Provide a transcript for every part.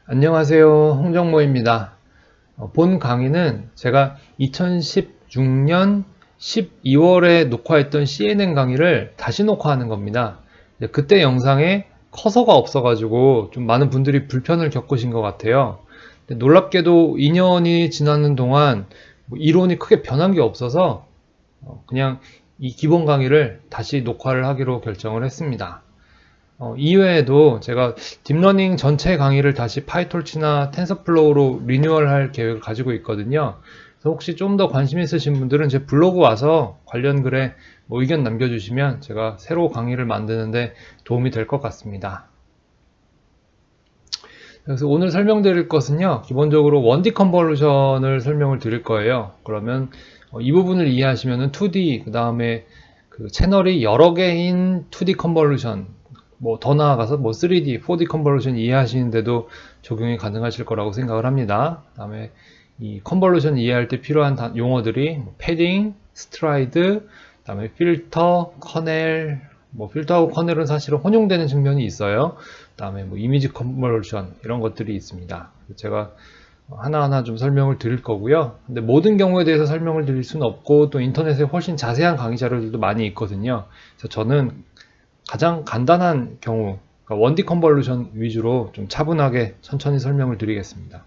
안녕하세요. 홍정모입니다. 본 강의는 제가 2016년 12월에 녹화했던 CNN 강의를 다시 녹화하는 겁니다. 그때 영상에 커서가 없어가지고 좀 많은 분들이 불편을 겪으신 것 같아요. 놀랍게도 2년이 지나는 동안 이론이 크게 변한 게 없어서 그냥 이 기본 강의를 다시 녹화를 하기로 결정을 했습니다. 이외에도 제가 딥러닝 전체 강의를 다시 파이톨치나 텐서플로우로 리뉴얼할 계획을 가지고 있거든요. 그래서 혹시 좀 더 관심 있으신 분들은 제 블로그 와서 관련 글에 의견 남겨주시면 제가 새로 강의를 만드는데 도움이 될 것 같습니다. 그래서 오늘 설명드릴 것은요, 기본적으로 1D 컨볼루션을 설명을 드릴 거예요. 그러면 이 부분을 이해하시면 2D, 그 다음에 그 채널이 여러 개인 2D 컨볼루션, 더 나아가서 3D, 4D 컨볼루션 이해하시는데도 적용이 가능하실 거라고 생각을 합니다. 그 다음에 이 컨볼루션 이해할 때 필요한 용어들이 패딩, 스트라이드, 그 다음에 필터, 커넬, 필터하고 커넬은 사실은 혼용되는 측면이 있어요. 그 다음에 이미지 컨볼루션 이런 것들이 있습니다. 제가 하나하나 좀 설명을 드릴 거고요. 근데 모든 경우에 대해서 설명을 드릴 수는 없고 또 인터넷에 훨씬 자세한 강의 자료들도 많이 있거든요. 그래서 저는 가장 간단한 경우, 그러니까 1D 컨볼루션 위주로 좀 차분하게 천천히 설명을 드리겠습니다.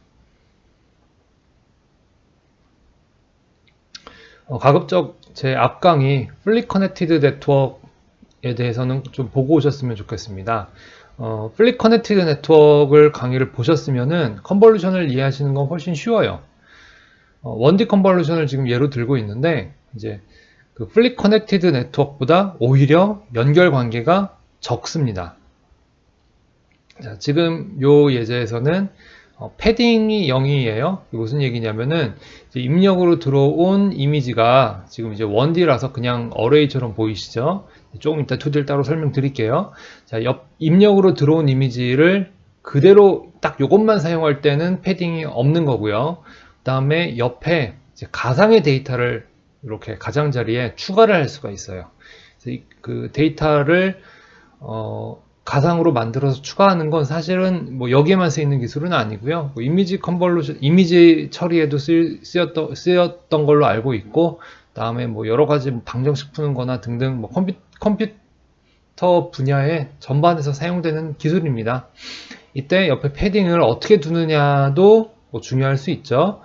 가급적 제 앞 강의 Fully Connected Network에 대해서는 좀 보고 오셨으면 좋겠습니다. Fully Connected Network을 강의를 보셨으면은 컨볼루션을 이해하시는 건 훨씬 쉬워요. 1D 컨볼루션을 지금 예로 들고 있는데 이제 그 Fully Connected Network보다 오히려 연결 관계가 적습니다. 자, 지금 요 예제에서는 패딩이 0이에요. 무슨 얘기냐면은 입력으로 들어온 이미지가 지금 이제 1D라서 그냥 어레이처럼 보이시죠? 조금 이따 2D를 따로 설명드릴게요. 자, 입력으로 들어온 이미지를 그대로 딱 요것만 사용할 때는 패딩이 없는 거고요. 그 다음에 옆에 이제 가상의 데이터를 이렇게 가장자리에 추가를 할 수가 있어요. 그래서 그 데이터를 가상으로 만들어서 추가하는 건 사실은 여기에만 쓰이는 기술은 아니고요. 이미지 컨볼루션, 이미지 처리에도 쓰였던 걸로 알고 있고, 다음에 여러 가지 방정식 푸는 거나 등등 컴퓨터 분야의 전반에서 사용되는 기술입니다. 이때 옆에 패딩을 어떻게 두느냐도 중요할 수 있죠.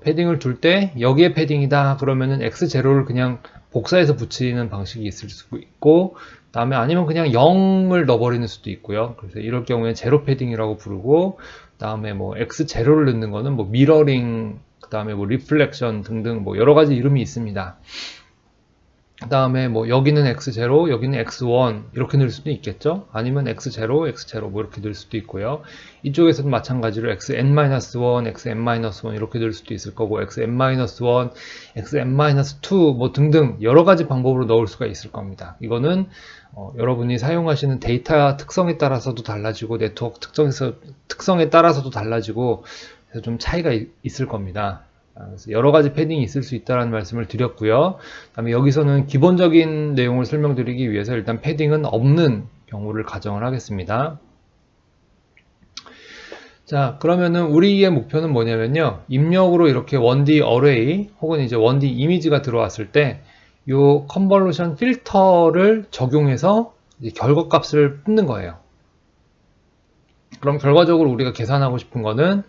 패딩을 둘 때 여기에 패딩이다 그러면은 x0를 그냥 복사해서 붙이는 방식이 있을 수 있고, 다음에 아니면 그냥 0을 넣어버리는 수도 있고요. 그래서 이럴 경우에 제로 패딩이라고 부르고, 다음에 x0를 넣는 거는 미러링, 그 다음에 리플렉션 등등 여러 가지 이름이 있습니다. 그 다음에 여기는 x0, 여기는 x1 이렇게 넣을 수도 있겠죠. 아니면 x0, x0 이렇게 넣을 수도 있고요. 이쪽에서도 마찬가지로 xn-1, xn-1 이렇게 넣을 수도 있을 거고, xn-1, xn-2 등등 여러 가지 방법으로 넣을 수가 있을 겁니다. 이거는 여러분이 사용하시는 데이터 특성에 따라서도 달라지고 네트워크 특성에 따라서도 달라지고 그래서 좀 차이가 있을 겁니다. 그래서 여러 가지 패딩이 있을 수 있다는 말씀을 드렸고요. 그다음에 여기서는 기본적인 내용을 설명드리기 위해서 일단 패딩은 없는 경우를 가정을 하겠습니다. 자, 그러면은 우리의 목표는 뭐냐면요. 입력으로 이렇게 1D 어레이 혹은 이제 1D 이미지가 들어왔을 때 이 컨볼루션 필터를 적용해서 이제 결과값을 뽑는 거예요. 그럼 결과적으로 우리가 계산하고 싶은 거는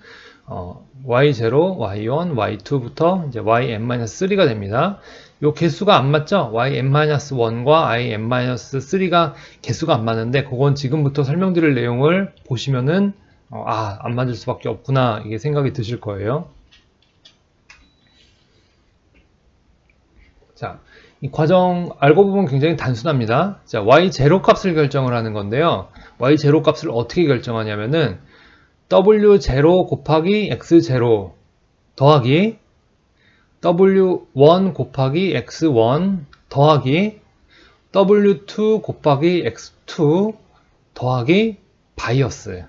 y0, y1, y2부터 이제 yn-3가 됩니다. 요 개수가 안 맞죠? yn-1과 yn-3가 개수가 안 맞는데 그건 지금부터 설명드릴 내용을 보시면은 안 맞을 수밖에 없구나 이게 생각이 드실 거예요. 자, 이 과정 알고 보면 굉장히 단순합니다. 자, y0 값을 결정을 하는 건데요. y0 값을 어떻게 결정하냐면은 w0 곱하기 x0 더하기 w1 곱하기 x1 더하기 w2 곱하기 x2 더하기 바이어스입니다.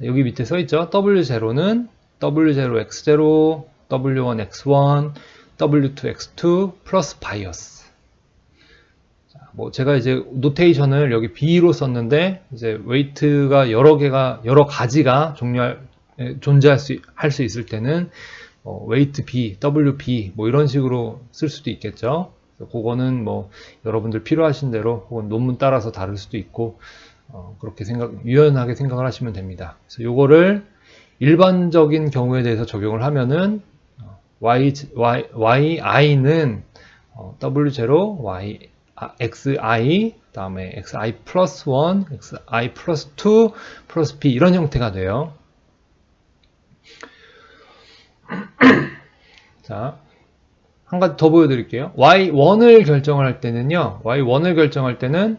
여기 밑에 써 있죠. w0는 w0 x0, w1 x1, w2 x2 플러스 바이어스. 뭐 제가 이제 노테이션을 여기 B로 썼는데 이제 웨이트가 여러 가지가 존재할 수 있을 때는 웨이트 B, WB 뭐 이런 식으로 쓸 수도 있겠죠. 그래서 그거는 뭐 여러분들 필요하신 대로 혹은 논문 따라서 다를 수도 있고 그렇게 유연하게 생각을 하시면 됩니다. 그래서 요거를 일반적인 경우에 대해서 적용을 하면은 yi는 w0, xi, 다음에 xi 플러스 1, xi 플러스 2, 플러스 b 이런 형태가 돼요. 자, 한 가지 더 보여드릴게요. y1을 결정을 할 때는요, y1을 결정할 때는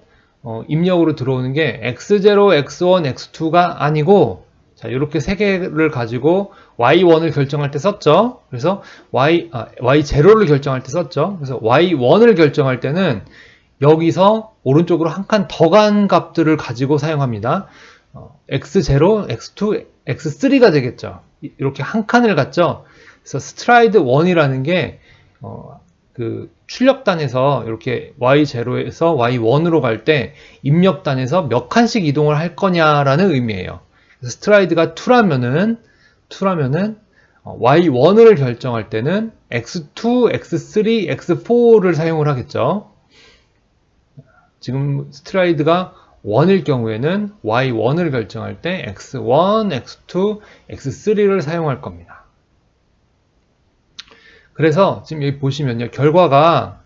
입력으로 들어오는 게 x0, x1, x2가 아니고, 자, 이렇게 세 개를 가지고 y1을 결정할 때 썼죠. 그래서 y0를 결정할 때 썼죠. 그래서 y1을 결정할 때는 여기서 오른쪽으로 한 칸 더 간 값들을 가지고 사용합니다. x0, x2, x3가 되겠죠. 이렇게 한 칸을 갔죠. 그래서 스트라이드 1이라는 게 그 출력단에서 이렇게 y0에서 y1으로 갈 때 입력단에서 몇 칸씩 이동을 할 거냐라는 의미예요. 그래서 스트라이드가 2라면은 y1을 결정할 때는 x2, x3, x4를 사용을 하겠죠. 지금 스트라이드가 1일 경우에는 y1을 결정할 때 x1, x2, x3를 사용할 겁니다. 그래서 지금 여기 보시면요. 결과가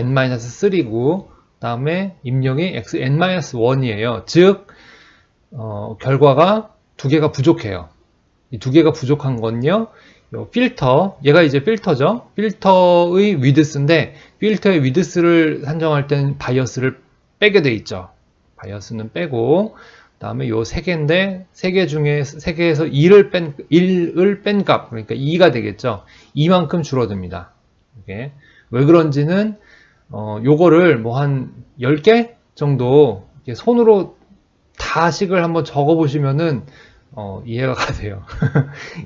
yn-3고 다음에 입력이 xn-1이에요. 즉 결과가 두 개가 부족해요. 이 두 개가 부족한 건요. 요 필터, 얘가 이제 필터죠. 필터의 위드스인데 필터의 위드스를 산정할 때는 바이어스를 빼게 돼 있죠. 바이어스는 빼고 다음에 요 세 개인데 세 개 중에 세 개에서 1을 뺀 값, 그러니까 2가 되겠죠. 이만큼 줄어듭니다. 이게 왜 그런지는 요거를 뭐 한 10개 정도 이렇게 손으로 다식을 한번 적어 보시면은 이해가 돼요.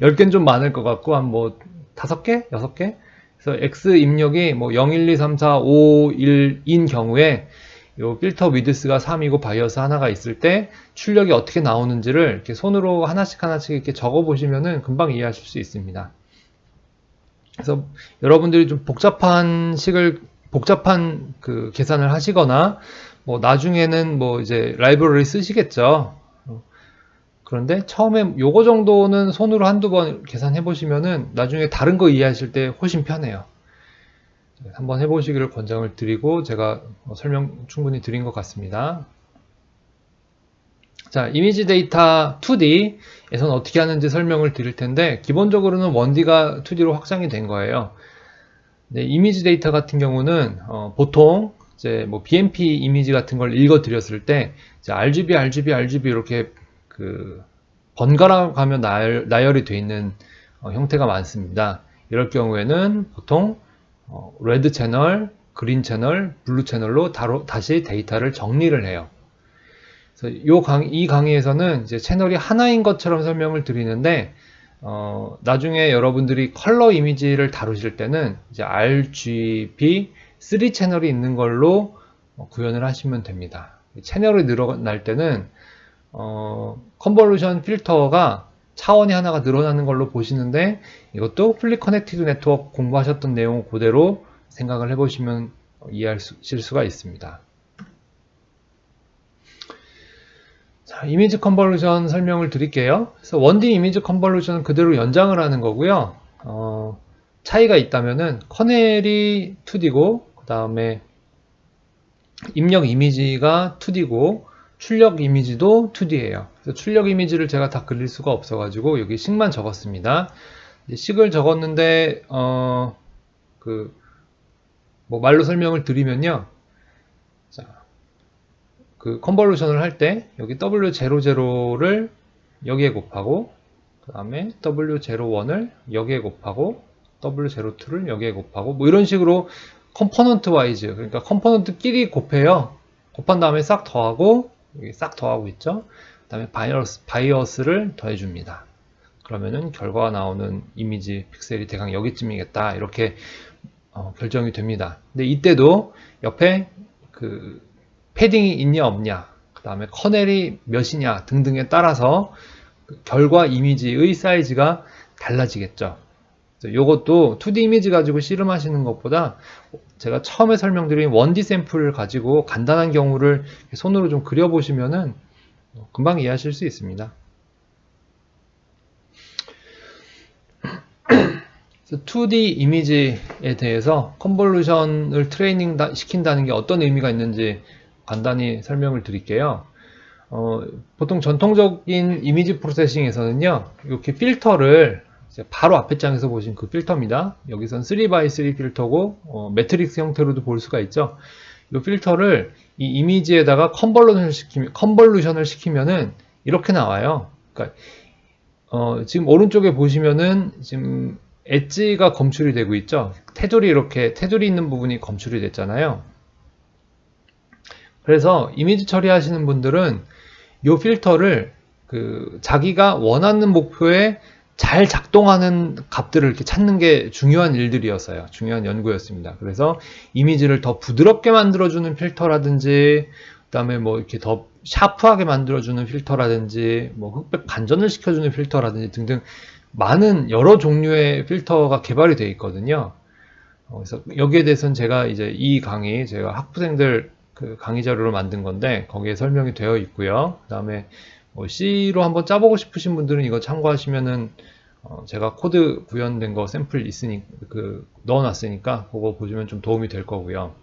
10개는 좀 많을 것 같고 한 뭐 5개? 6개? 그래서 X 입력이 뭐 0, 1, 2, 3, 4, 5, 1인 경우에 요 필터 위드스가 3이고 바이어스 하나가 있을 때 출력이 어떻게 나오는지를 이렇게 손으로 하나씩 이렇게 적어 보시면은 금방 이해하실 수 있습니다. 그래서 여러분들이 좀 복잡한 그 계산을 하시거나 뭐 나중에는 뭐 이제 라이브러리 쓰시겠죠. 그런데 처음에 요거 정도는 손으로 한두 번 계산해 보시면은 나중에 다른 거 이해하실 때 훨씬 편해요. 한번 해보시기를 권장을 드리고 제가 설명 충분히 드린 것 같습니다. 자, 이미지 데이터 2D에서는 어떻게 하는지 설명을 드릴 텐데 기본적으로는 1D가 2D로 확장이 된 거예요. 네, 이미지 데이터 같은 경우는 보통 이제 뭐 BMP 이미지 같은 걸 읽어 드렸을 때 이제 RGB 이렇게 그 번갈아 가며 나열이 되어 있는 형태가 많습니다. 이럴 경우에는 보통 레드 채널, 그린 채널, 블루 채널로 다시 데이터를 정리를 해요. 그래서 이 강의에서는 이제 채널이 하나인 것처럼 설명을 드리는데 나중에 여러분들이 컬러 이미지를 다루실 때는 이제 RGB 3 채널이 있는 걸로 구현을 하시면 됩니다. 채널이 늘어날 때는 컨볼루션 필터가 차원이 하나가 늘어나는 걸로 보시는데 이것도 풀리 커넥티드 네트워크 공부하셨던 내용 그대로 생각을 해보시면 이해하실 수가 있습니다. 자, 이미지 컨볼루션 설명을 드릴게요. 그래서 1D 이미지 컨볼루션은 그대로 연장을 하는 거고요. 차이가 있다면은 커넬이 2D고 그 다음에 입력 이미지가 2D고 출력 이미지도 2D예요. 그래서 출력 이미지를 제가 다 그릴 수가 없어가지고 여기 식만 적었습니다. 식을 적었는데 뭐 말로 설명을 드리면요. 자, 그 컨볼루션을 할 때 여기 W00를 여기에 곱하고 그 다음에 W01을 여기에 곱하고 W02를 여기에 곱하고 뭐 이런 식으로 컴포넌트 와이즈, 그러니까 컴포넌트끼리 곱해요. 곱한 다음에 싹 더하고 여기 싹 더하고 있죠. 그 다음에 바이어스를 더해줍니다. 그러면은 결과가 나오는 이미지 픽셀이 대강 여기쯤이겠다 이렇게 결정이 됩니다. 근데 이때도 옆에 그 패딩이 있냐 없냐, 그 다음에 커넬이 몇이냐 등등에 따라서 그 결과 이미지의 사이즈가 달라지겠죠. 이것도 2D 이미지 가지고 씨름하시는 것보다 제가 처음에 설명드린 1D 샘플을 가지고 간단한 경우를 손으로 좀 그려보시면은 금방 이해하실 수 있습니다. 2D 이미지에 대해서 컨볼루션을 트레이닝 시킨다는 게 어떤 의미가 있는지 간단히 설명을 드릴게요. 보통 전통적인 이미지 프로세싱에서는요, 이렇게 필터를 바로 앞에 장에서 보신 그 필터입니다. 여기선 3x3 필터고 매트릭스 형태로도 볼 수가 있죠. 이 필터를 이 이미지에다가 컨볼루션을 시키면은 이렇게 나와요. 그러니까 지금 오른쪽에 보시면은 지금 엣지가 검출이 되고 있죠. 테두리 있는 부분이 검출이 됐잖아요. 그래서 이미지 처리하시는 분들은 이 필터를 자기가 원하는 목표에 잘 작동하는 값들을 이렇게 찾는 게 중요한 일들이었어요. 중요한 연구였습니다. 그래서 이미지를 더 부드럽게 만들어주는 필터라든지, 그 다음에 뭐 이렇게 더 샤프하게 만들어주는 필터라든지, 뭐 흑백 반전을 시켜주는 필터라든지 등등 많은 여러 종류의 필터가 개발이 되어 있거든요. 그래서 여기에 대해서는 제가 이제 이 강의, 제가 학부생들 그 강의 자료로 만든 건데 거기에 설명이 되어 있고요. 그 다음에 C로 한번 짜보고 싶으신 분들은 이거 참고하시면은 제가 코드 구현된 거 샘플 있으니 넣어놨으니까 그거 보시면 좀 도움이 될 거고요.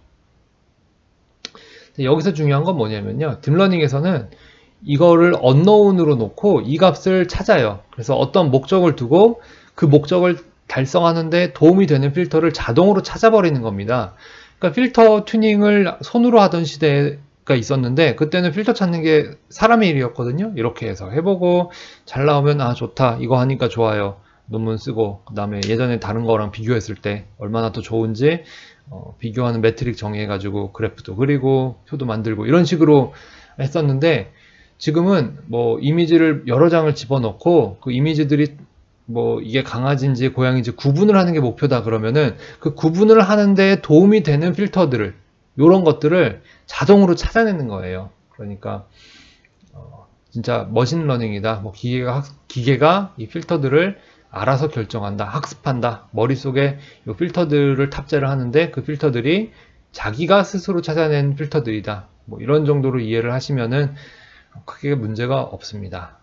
여기서 중요한 건 뭐냐면요, 딥러닝에서는 이거를 unknown으로 놓고 이 값을 찾아요. 그래서 어떤 목적을 두고 그 목적을 달성하는데 도움이 되는 필터를 자동으로 찾아버리는 겁니다. 그러니까 필터 튜닝을 손으로 하던 시대가 있었는데 그때는 필터 찾는 게 사람의 일이었거든요. 이렇게 해서 해보고 잘 나오면 아 좋다, 이거 하니까 좋아요, 논문 쓰고, 그 다음에 예전에 다른 거랑 비교했을 때 얼마나 더 좋은지 비교하는 매트릭 정의해가지고 그래프도 그리고 표도 만들고 이런 식으로 했었는데, 지금은 뭐 이미지를 여러 장을 집어넣고 그 이미지들이 뭐 이게 강아지인지 고양이인지 구분을 하는 게 목표다 그러면은 그 구분을 하는데 도움이 되는 필터들을, 이런 것들을 자동으로 찾아내는 거예요. 그러니까 진짜 머신러닝이다. 뭐 기계가 이 필터들을 알아서 결정한다, 학습한다. 머릿속에 이 필터들을 탑재를 하는데 그 필터들이 자기가 스스로 찾아낸 필터들이다. 뭐 이런 정도로 이해를 하시면은 크게 문제가 없습니다.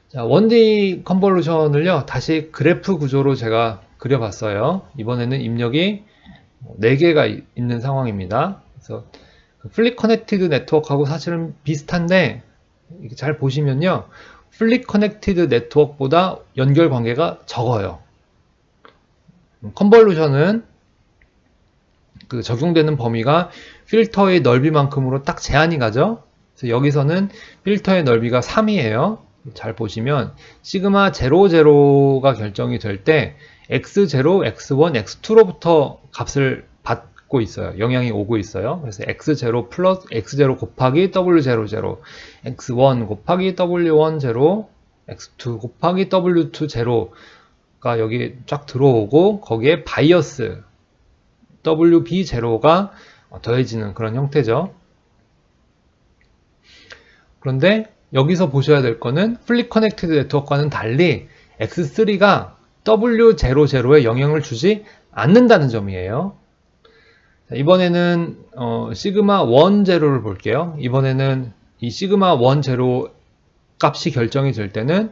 자, 1D 컨볼루션을요, 다시 그래프 구조로 제가 그려봤어요. 이번에는 입력이 4개가 있는 상황입니다. 그래서 플립 커넥티드 네트워크하고 사실은 비슷한데, 이렇게 잘 보시면요, 플립 커넥티드 네트워크보다 연결 관계가 적어요. 컨볼루션은 그 적용되는 범위가 필터의 넓이만큼으로 딱 제한이 가죠. 그래서 여기서는 필터의 넓이가 3이에요. 잘 보시면 시그마 00가 결정이 될 때 x0, x1, x2로부터 값을 받고 있어요. 영향이 오고 있어요. 그래서 x0 플러스 x0 곱하기 w00, x1 곱하기 w10, x2 곱하기 w20가 여기 쫙 들어오고 거기에 바이어스 wb0가 더해지는 그런 형태죠. 그런데 여기서 보셔야 될 거는 플립 커넥티드 네트워크와는 달리 x3가 w00에 영향을 주지 않는다는 점이에요. 자, 이번에는 시그마 10를 볼게요. 이번에는 이 시그마 10 값이 결정이 될 때는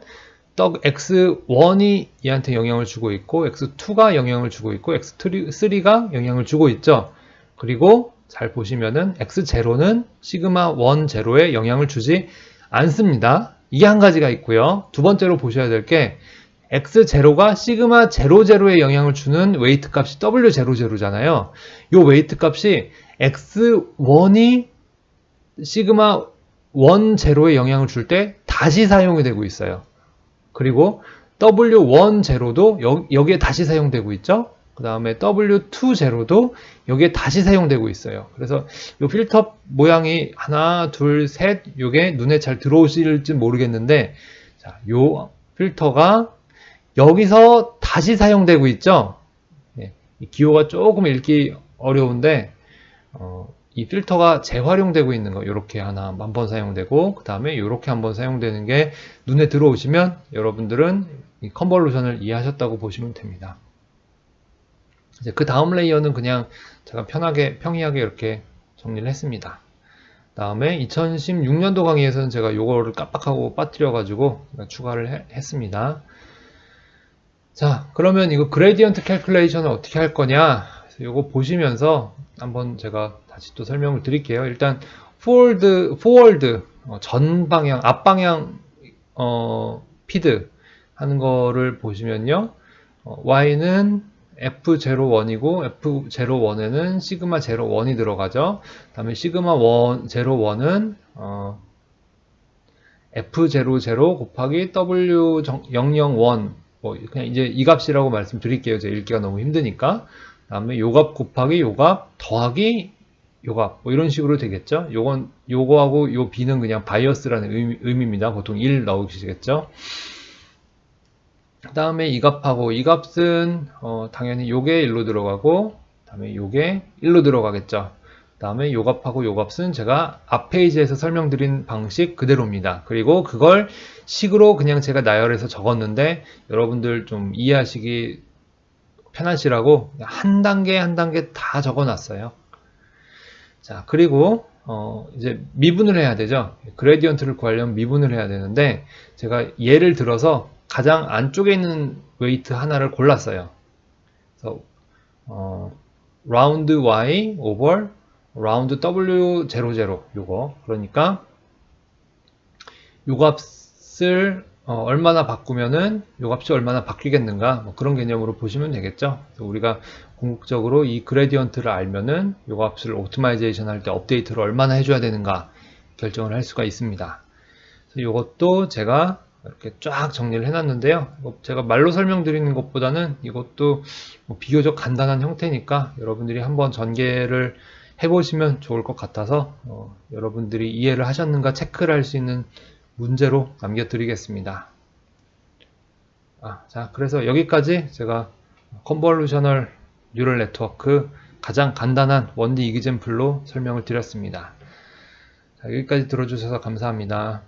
x1이 얘한테 영향을 주고 있고 x2가 영향을 주고 있고 x3가 영향을 주고 있죠. 그리고 잘 보시면은 x0는 시그마 10에 영향을 주지 않습니다. 이게 한 가지가 있고요. 두 번째로 보셔야 될 게 x0가 시그마 00에 영향을 주는 웨이트 값이 w00잖아요. 이 웨이트 값이 x1이 시그마 10에 영향을 줄 때 다시 사용이 되고 있어요. 그리고 w10도 여기에 다시 사용되고 있죠. 그 다음에 w20도 여기에 다시 사용되고 있어요. 그래서 이 필터 모양이 하나, 둘, 셋, 이게 눈에 잘 들어오실지 모르겠는데, 자, 이 필터가 여기서 다시 사용되고 있죠. 이 기호가 조금 읽기 어려운데 이 필터가 재활용되고 있는 거 이렇게 하나 한 번 사용되고 그 다음에 이렇게 한번 사용되는 게 눈에 들어오시면 여러분들은 이 컨볼루션을 이해하셨다고 보시면 됩니다. 이제 그 다음 레이어는 그냥 제가 평이하게 이렇게 정리를 했습니다. 다음에 2016년도 강의에서는 제가 이거를 깜빡하고 빠뜨려 가지고 추가를 했습니다. 자, 그러면 이거 그레디언트 캘큘레이션을 어떻게 할 거냐, 이거 보시면서 한번 제가 다시 또 설명을 드릴게요. 일단 포워드 전 방향, 앞방향 피드 하는 거를 보시면요, y는 F01이고 F01에는 시그마 01이 들어가죠. 그 다음에 시그마 01은 F00 곱하기 W001, 그냥 이제 이 값이라고 말씀드릴게요. 제가 읽기가 너무 힘드니까. 그 다음에 요 값 곱하기 요 값 더하기 요 값, 이런 식으로 되겠죠. 요거하고 요 b는 그냥 바이어스라는 의미입니다. 보통 1 넣으시겠죠. 그 다음에 이 값하고 이 값은 당연히 요게 1로 들어가고, 그 다음에 요게 1로 들어가겠죠. 그 다음에 요 값하고 요 값은 제가 앞 페이지에서 설명드린 방식 그대로입니다. 그리고 그걸 식으로 그냥 제가 나열해서 적었는데 여러분들 좀 이해하시기 편하시라고 한 단계 한 단계 다 적어놨어요. 자, 그리고 이제 미분을 해야 되죠. 그레디언트를 구하려면 미분을 해야 되는데 제가 예를 들어서 가장 안쪽에 있는 웨이트 하나를 골랐어요. 그래서 라운드 y over 라운드 w00 요거, 그러니까 요 값을 얼마나 바꾸면은 요 값이 얼마나 바뀌겠는가, 뭐 그런 개념으로 보시면 되겠죠. 그래서 우리가 궁극적으로 이 그레디언트를 알면은 요 값을 옵티마이제이션 할 때 업데이트를 얼마나 해줘야 되는가 결정을 할 수가 있습니다. 그래서 요것도 제가 이렇게 쫙 정리를 해놨는데요. 제가 말로 설명드리는 것보다는 이것도 뭐 비교적 간단한 형태니까 여러분들이 한번 전개를 해보시면 좋을 것 같아서 여러분들이 이해를 하셨는가 체크를 할 수 있는 문제로 남겨드리겠습니다. 자, 그래서 여기까지 제가 컨볼루셔널 뉴럴 네트워크 가장 간단한 1D 이기젠플로 설명을 드렸습니다. 자, 여기까지 들어주셔서 감사합니다.